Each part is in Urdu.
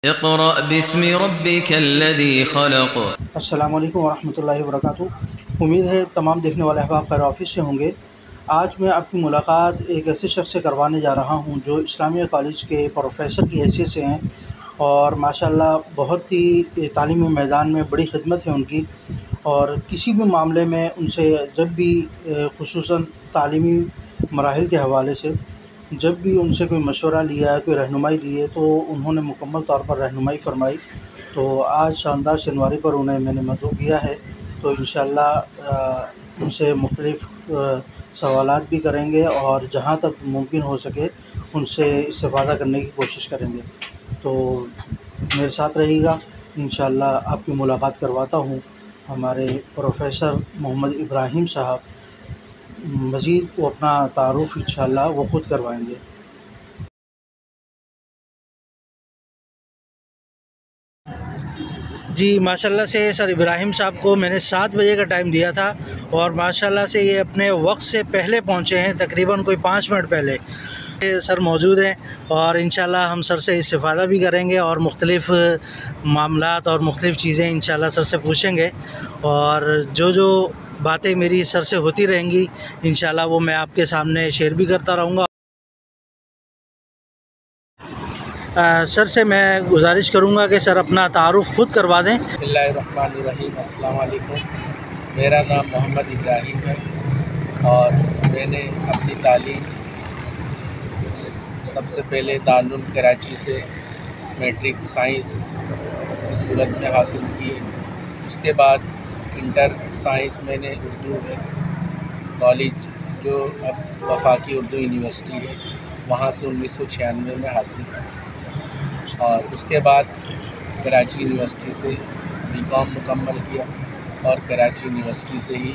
اقرأ باسم ربك الذي خلق۔ السلام علیکم ورحمۃ اللہ وبرکاتہ۔ امید ہے تمام دیکھنے والے احباب خیر آفس سے ہوں گے۔ آج میں آپ کی ملاقات ایک ایسے شخص سے کروانے جا رہا ہوں جو اسلامیہ کالج کے پروفیسر کی حیثیت سے ہیں اور ماشاءاللہ بہت ہی تعلیمی میدان میں بڑی خدمت ہے ان کی، اور کسی بھی معاملے میں ان سے جب بھی خصوصاً تعلیمی مراحل کے حوالے سے جب بھی ان سے کوئی مشورہ لیا، کوئی رہنمائی لی ہے تو انہوں نے مکمل طور پر رہنمائی فرمائی۔ تو آج شاندار شنواری پر انہیں میں نے مدعو کیا ہے، تو انشاءاللہ ان سے مختلف سوالات بھی کریں گے اور جہاں تک ممکن ہو سکے ان سے استفادہ کرنے کی کوشش کریں گے۔ تو میرے ساتھ رہیے گا، انشاءاللہ آپ کی ملاقات کرواتا ہوں ہمارے پروفیسر محمد ابراہیم صاحب۔ مزید وہ اپنا تعارف انشاءاللہ وہ خود کروائیں گے۔ جی ماشاءاللہ سے سر ابراہیم صاحب کو میں نے 7 بجے کا ٹائم دیا تھا اور ماشاءاللہ سے یہ اپنے وقت سے پہلے پہنچے ہیں، تقریباً کوئی 5 منٹ پہلے سر موجود ہیں، اور انشاءاللہ ہم سر سے استفادہ بھی کریں گے اور مختلف معاملات اور مختلف چیزیں انشاءاللہ سر سے پوچھیں گے، اور جو باتیں میری سر سے ہوتی رہیں گی انشاءاللہ وہ میں آپ کے سامنے شیئر بھی کرتا رہوں گا۔ سر سے میں گزارش کروں گا کہ سر اپنا تعارف خود کروا دیں۔ بسم اللہ الرحمن الرحیم۔ السلام علیکم، میرا نام محمد ابراہیم ہے اور میں نے اپنی تعلیم سب سے پہلے دارالعلوم کراچی سے میٹرک سائنس کی صورت میں حاصل کی۔ اس کے بعد انٹر سائنس میں نے اردو کالج جو اب وفاقی اردو یونیورسٹی ہے وہاں سے 1996 میں حاصل کی، اور اس کے بعد کراچی یونیورسٹی سے بی کام مکمل کیا، اور کراچی یونیورسٹی سے ہی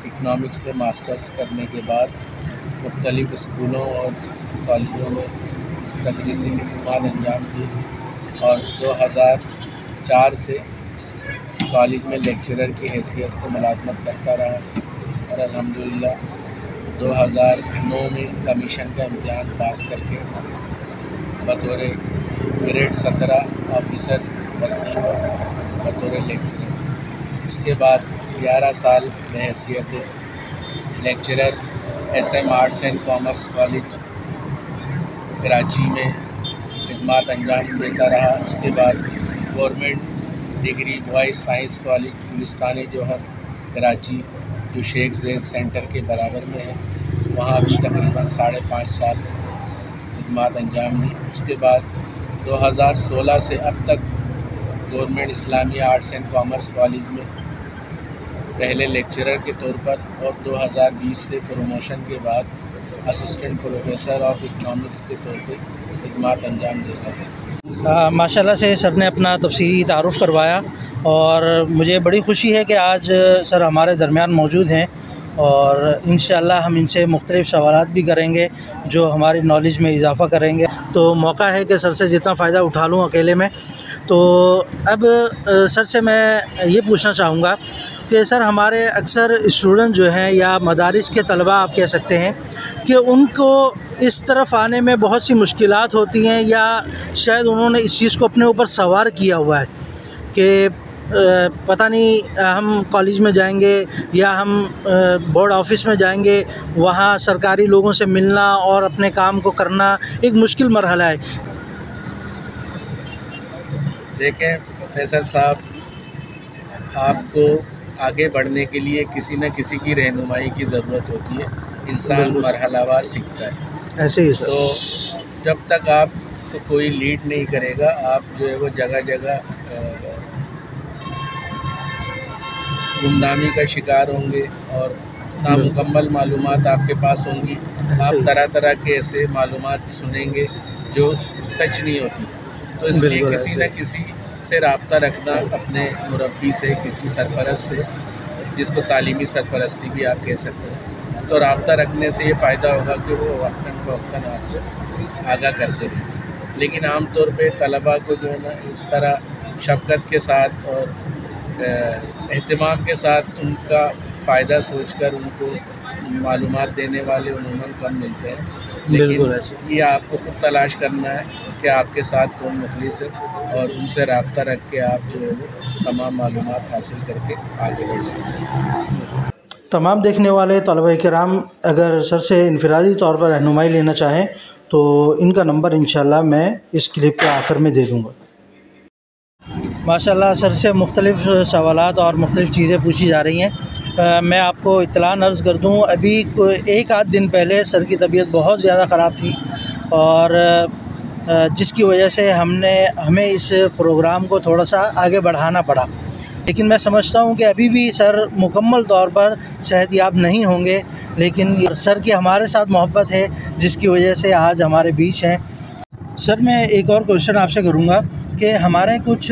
اکنامکس میں ماسٹرز کرنے کے بعد مختلف اسکولوں اور کالجوں میں تدریسی خدمات انجام دی، اور 2004 سے کالج میں لیکچرر کی حیثیت سے ملازمت کرتا رہا، اور الحمدللہ 2009 میں کمیشن کا امتحان پاس کر کے بطور گریڈ 17 آفیسر بھرتی ہوا بطور لیکچرر۔ اس کے بعد 11 سال بحیثیت lecturer S M arts and commerce college Karachi میں خدمات انجام دیتا رہا۔ اس کے بعد government degree boys science college Gulistan Jauhar Karachi جو شیخ زید سینٹر کے برابر میں ہے، وہاں بھی تقریباً 5.5 سال خدمات انجام دی۔ اس کے بعد 2016 سے اب تک government Islamia arts and commerce college میں پہلے لیکچرر کے طور پر، اور 2020 سے پروموشن کے بعد اسسٹنٹ پروفیسر آف اکنامکس کے طور پہ خدمات انجام دے رہا ہے۔ ماشاءاللہ سے سر نے اپنا تفصیلی تعارف کروایا اور مجھے بڑی خوشی ہے کہ آج سر ہمارے درمیان موجود ہیں، اور انشاءاللہ ہم ان سے مختلف سوالات بھی کریں گے جو ہماری نالج میں اضافہ کریں گے۔ تو موقع ہے کہ سر سے جتنا فائدہ اٹھا لوں اکیلے میں۔ تو اب سر سے میں یہ پوچھنا چاہوں گا کہ سر ہمارے اکثر اسٹوڈنٹ جو ہیں یا مدارس کے طلباء آپ کہہ سکتے ہیں کہ ان کو اس طرف آنے میں بہت سی مشکلات ہوتی ہیں، یا شاید انہوں نے اس چیز کو اپنے اوپر سوار کیا ہوا ہے کہ پتہ نہیں ہم کالج میں جائیں گے یا ہم بورڈ آفس میں جائیں گے، وہاں سرکاری لوگوں سے ملنا اور اپنے کام کو کرنا ایک مشکل مرحلہ ہے۔ دیکھیں فیصل صاحب، آپ کو آگے بڑھنے کے لیے کسی نہ کسی کی رہنمائی کی ضرورت ہوتی ہے، انسان مرحلہ وار سیکھتا ہے۔ ایسے ہی سر، تو جب تک آپ کو کوئی لیڈ نہیں کرے گا، آپ جو ہے وہ جگہ جگہ گمنامی کا شکار ہوں گے اور نامکمل معلومات آپ کے پاس ہوں گی۔ آپ طرح طرح کے ایسے معلومات سنیں گے جو سچ نہیں ہوتی، تو اس لیے کسی نہ کسی سے رابطہ رکھنا، اپنے مربی سے، کسی سرپرست سے، جس کو تعلیمی سرپرستی بھی آپ کہہ سکتے ہیں، تو رابطہ رکھنے سے یہ فائدہ ہوگا کہ وہ وقتاً فوقتاً آپ کو آگاہ کرتے رہیں۔ لیکن عام طور پہ طلباء کو جو ہے نا اس طرح شفقت کے ساتھ اور اہتمام کے ساتھ ان کا فائدہ سوچ کر ان کو معلومات دینے والے عموماً کم ملتے ہیں، لیکن یہ آپ کو خود تلاش کرنا ہے کہ آپ کے ساتھ کون مخلص ہے، اور ان سے رابطہ رکھ کے آپ جو ہے وہ تمام معلومات حاصل کر کے آگے بڑھ سکتے ہیں۔ تمام دیکھنے والے طلبہ کرام اگر سر سے انفرادی طور پر رہنمائی لینا چاہیں تو ان کا نمبر انشاءاللہ میں اس کلپ کے آخر میں دے دوں گا۔ ماشاءاللہ سر سے مختلف سوالات اور مختلف چیزیں پوچھی جا رہی ہیں۔ میں آپ کو اطلاع عرض کر دوں، ابھی ایک آدھ دن پہلے سر کی طبیعت بہت زیادہ خراب تھی، اور جس کی وجہ سے ہمیں اس پروگرام کو تھوڑا سا آگے بڑھانا پڑا، لیکن میں سمجھتا ہوں کہ ابھی بھی سر مکمل طور پر صحت یاب نہیں ہوں گے، لیکن سر کی ہمارے ساتھ محبت ہے جس کی وجہ سے آج ہمارے بیچ ہیں۔ سر میں ایک اور کوشچن آپ سے کروں گا کہ ہمارے کچھ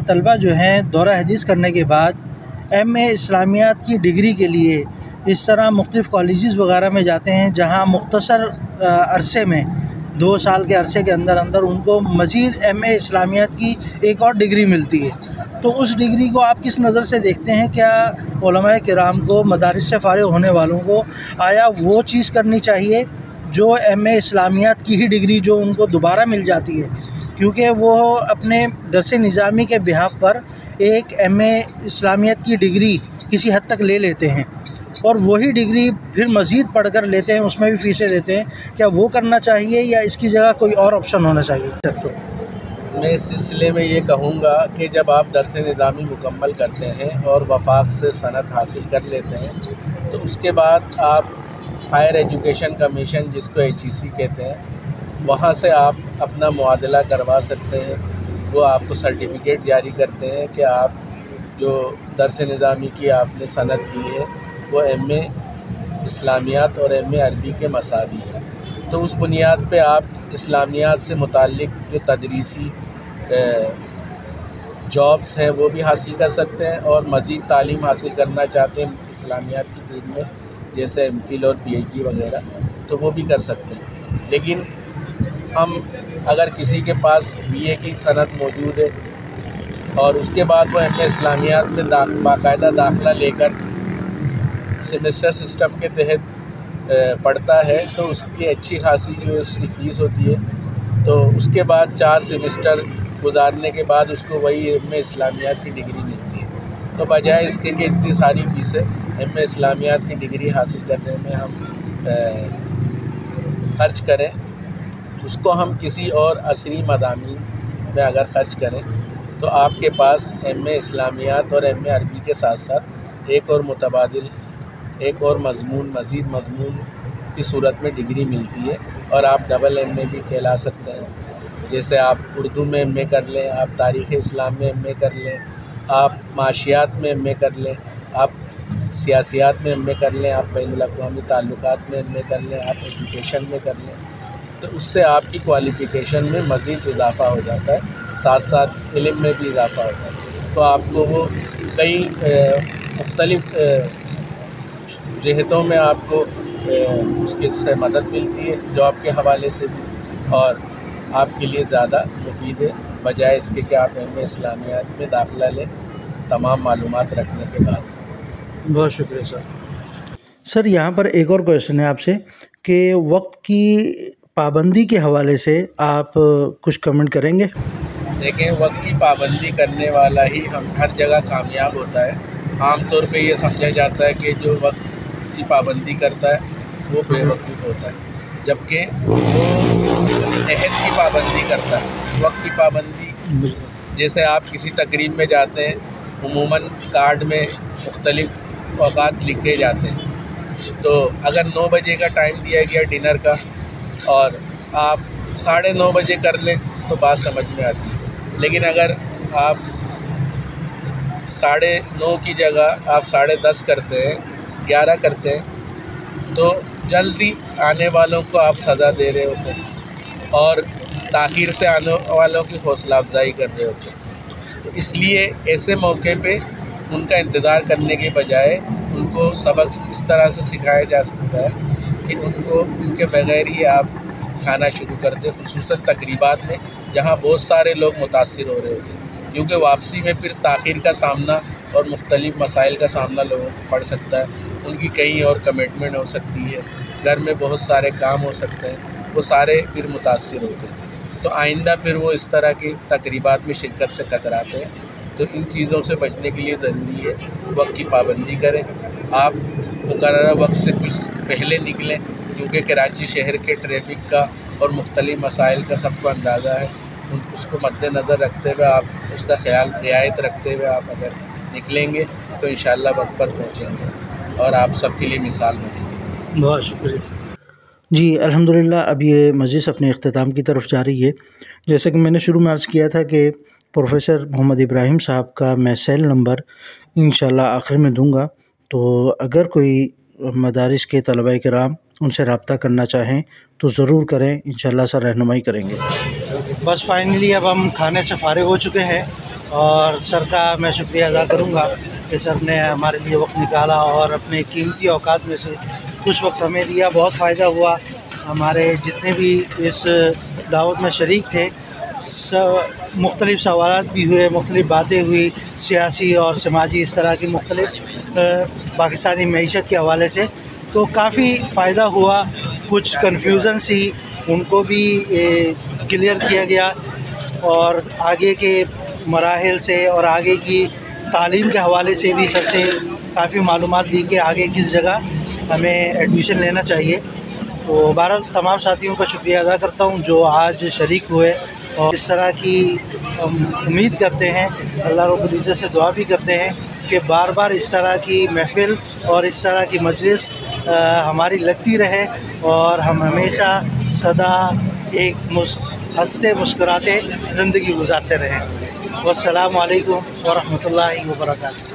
طلبہ جو ہیں دورہ حدیث کرنے کے بعد ایم اے اسلامیات کی ڈگری کے لیے اس طرح مختلف کالجز وغیرہ میں جاتے ہیں، جہاں مختصر عرصے میں 2 سال کے عرصے کے اندر ان کو مزید ایم اے اسلامیات کی ایک اور ڈگری ملتی ہے۔ تو اس ڈگری کو آپ کس نظر سے دیکھتے ہیں؟ کیا علماء کرام کو، مدارس سے فارغ ہونے والوں کو آیا وہ چیز کرنی چاہیے جو ایم اے اسلامیات کی ہی ڈگری جو ان کو دوبارہ مل جاتی ہے، کیونکہ وہ اپنے درس نظامی کے بہاف پر ایک ایم اے اسلامیات کی ڈگری کسی حد تک لے لیتے ہیں، اور وہی ڈگری پھر مزید پڑھ کر لیتے ہیں، اس میں بھی فیسیں دیتے ہیں؟ کیا وہ کرنا چاہیے یا اس کی جگہ کوئی اور آپشن ہونا چاہیے؟ میں اس سلسلے میں یہ کہوں گا کہ جب آپ درس نظامی مکمل کرتے ہیں اور وفاق سے سند حاصل کر لیتے ہیں تو اس کے بعد آپ ہائر ایجوکیشن کمیشن، جس کو HEC کہتے ہیں، وہاں سے آپ اپنا معادلہ کروا سکتے ہیں۔ وہ آپ کو سرٹیفکیٹ جاری کرتے ہیں کہ آپ جو درس نظامی کی آپ نے سند کی ہے وہ ایم اے اسلامیات اور ایم اے عربی کے مساوی ہے۔ تو اس بنیاد پہ آپ اسلامیات سے متعلق جو تدریسی جابس ہیں وہ بھی حاصل کر سکتے ہیں، اور مزید تعلیم حاصل کرنا چاہتے ہیں اسلامیات کی فیلڈ میں، جیسے MPhil اور PhD وغیرہ، تو وہ بھی کر سکتے ہیں۔ لیکن ہم اگر کسی کے پاس BA کی سند موجود ہے اور اس کے بعد وہ ایم اے اسلامیات میں باقاعدہ داخلہ لے کر سیمسٹر سسٹم کے تحت پڑھتا ہے تو اس کی اچھی خاصی جو اس کی فیس ہوتی ہے، تو اس کے بعد 4 سیمسٹر گزارنے کے بعد اس کو وہی ایم اے اسلامیات کی ڈگری ملتی ہے۔ تو بجائے اس کے کہ اتنی ساری فیسیں ایم اے اسلامیات کی ڈگری حاصل کرنے میں ہم خرچ کریں، اس کو ہم کسی اور عصری مضامین میں اگر خرچ کریں تو آپ کے پاس ایم اے اسلامیات اور ایم اے عربی کے ساتھ ساتھ ایک اور متبادل، ایک اور مزید مضمون کی صورت میں ڈگری ملتی ہے، اور آپ ڈبل ایم اے بھی کہلا سکتے ہیں۔ جیسے آپ اردو میں ایم اے کر لیں، آپ تاریخ اسلام میں ایم اے کر لیں، آپ معاشیات میں ایم اے کر لیں، آپ سیاسیات میں ایم اے کر لیں، آپ بین الاقوامی تعلقات میں ایم اے کر لیں، آپ ایجوکیشن میں کر لیں، تو اس سے آپ کی کوالیفیکیشن میں مزید اضافہ ہو جاتا ہے، ساتھ ساتھ علم میں بھی اضافہ ہو جاتا ہے۔ تو آپ کو وہ کئی مختلف جہتوں میں آپ کو اس کے سے مدد ملتی ہے، جاب کے حوالے سے بھی، اور آپ کے لیے زیادہ مفید ہے بجائے اس کے کہ آپ ایم اے اسلامیات میں داخلہ لیں تمام معلومات رکھنے کے بعد۔ بہت شکریہ سر۔ یہاں پر ایک اور کویشچن ہے آپ سے کہ وقت کی پابندی کے حوالے سے آپ کچھ کمنٹ کریں گے؟ دیکھیں، وقت کی پابندی کرنے والا ہی ہم ہر جگہ کامیاب ہوتا ہے۔ عام طور پہ یہ سمجھا جاتا ہے کہ جو وقت کی پابندی کرتا ہے وہ بے وقوف ہوتا ہے، جبکہ وہ عہد کی پابندی کرتا ہے۔ وقت کی پابندی، جیسے آپ کسی تقریب میں جاتے ہیں، عموماً کارڈ میں مختلف اوقات لکھے جاتے ہیں، تو اگر 9 بجے کا ٹائم دیا گیا ڈنر کا اور آپ 9:30 بجے کر لیں تو بات سمجھ میں آتی ہے، لیکن اگر آپ 9:30 کی جگہ آپ 10:30 کرتے ہیں، 11 کرتے ہیں، تو جلدی آنے والوں کو آپ سزا دے رہے ہوتے ہیں اور تاخیر سے آنے والوں کی حوصلہ افزائی کر رہے ہوتے ہیں۔ تو اس لیے ایسے موقع پہ ان کا انتظار کرنے کے بجائے ان کو سبق اس طرح سے سکھایا جا سکتا ہے کہ ان کے بغیر ہی آپ کھانا شروع کر دیں، خصوصاً تقریبات میں جہاں بہت سارے لوگ متاثر ہو رہے ہوتے ہیں، کیونکہ واپسی میں پھر تاخیر کا سامنا اور مختلف مسائل کا سامنا لوگوں کو پڑ سکتا ہے۔ ان کی کہیں اور کمٹمنٹ ہو سکتی ہے، گھر میں بہت سارے کام ہو سکتے ہیں، وہ سارے پھر متاثر ہوتے ہیں۔ تو آئندہ پھر وہ اس طرح کی تقریبات میں شرکت سے کتراتے ہیں. تو ان چیزوں سے بچنے کے لیے ضروری ہے وقت کی پابندی کریں. آپ مقررہ وقت سے کچھ پہلے نکلیں، کیونکہ کراچی شہر کے ٹریفک کا اور مختلف مسائل کا سب کو اندازہ ہے. اس کو مد نظر رکھتے ہوئے آپ اس کا خیال رعایت رکھتے ہوئے آپ اگر نکلیں گے تو انشاءاللہ وقت پر پہنچیں گے اور آپ سب کے لیے مثال بنیں گے. بہت شکریہ. جی الحمدللہ اب یہ مجلس اپنے اختتام کی طرف جا رہی ہے. جیسا کہ میں نے شروع میں عرض کیا تھا کہ پروفیسر محمد ابراہیم صاحب کا میں سیل نمبر انشاءاللہ آخر میں دوں گا، تو اگر کوئی مدارس کے طلباء کرام ان سے رابطہ کرنا چاہیں تو ضرور کریں، انشاءاللہ سر رہنمائی کریں گے. بس فائنلی اب ہم کھانے سے فارغ ہو چکے ہیں، اور سر کا میں شکریہ ادا کروں گا کہ سر نے ہمارے لیے وقت نکالا اور اپنے قیمتی اوقات میں سے کچھ وقت ہمیں دیا. بہت فائدہ ہوا. ہمارے جتنے بھی اس دعوت میں شریک تھے مختلف سوالات بھی ہوئے، مختلف باتیں ہوئی، سیاسی اور سماجی اس طرح کی مختلف پاکستانی معیشت کے حوالے سے، تو کافی فائدہ ہوا. کچھ کنفیوژن سی ان کو بھی کلیئر کیا گیا، اور آگے کے مراحل سے اور آگے کی تعلیم کے حوالے سے بھی سر سے کافی معلومات لی کہ آگے کس جگہ ہمیں ایڈمیشن لینا چاہیے. تو بہرحال تمام ساتھیوں کا شکریہ ادا کرتا ہوں جو آج شریک ہوئے، اور اس طرح کی امید کرتے ہیں، اللہ رب العزت سے دعا بھی کرتے ہیں کہ بار بار اس طرح کی محفل اور اس طرح کی مجلس ہماری لگتی رہے، اور ہم ہمیشہ سدا ایک ہنستے مسکراتے زندگی گزارتے رہیں. والسلام علیکم ورحمۃ اللہ وبرکاتہ.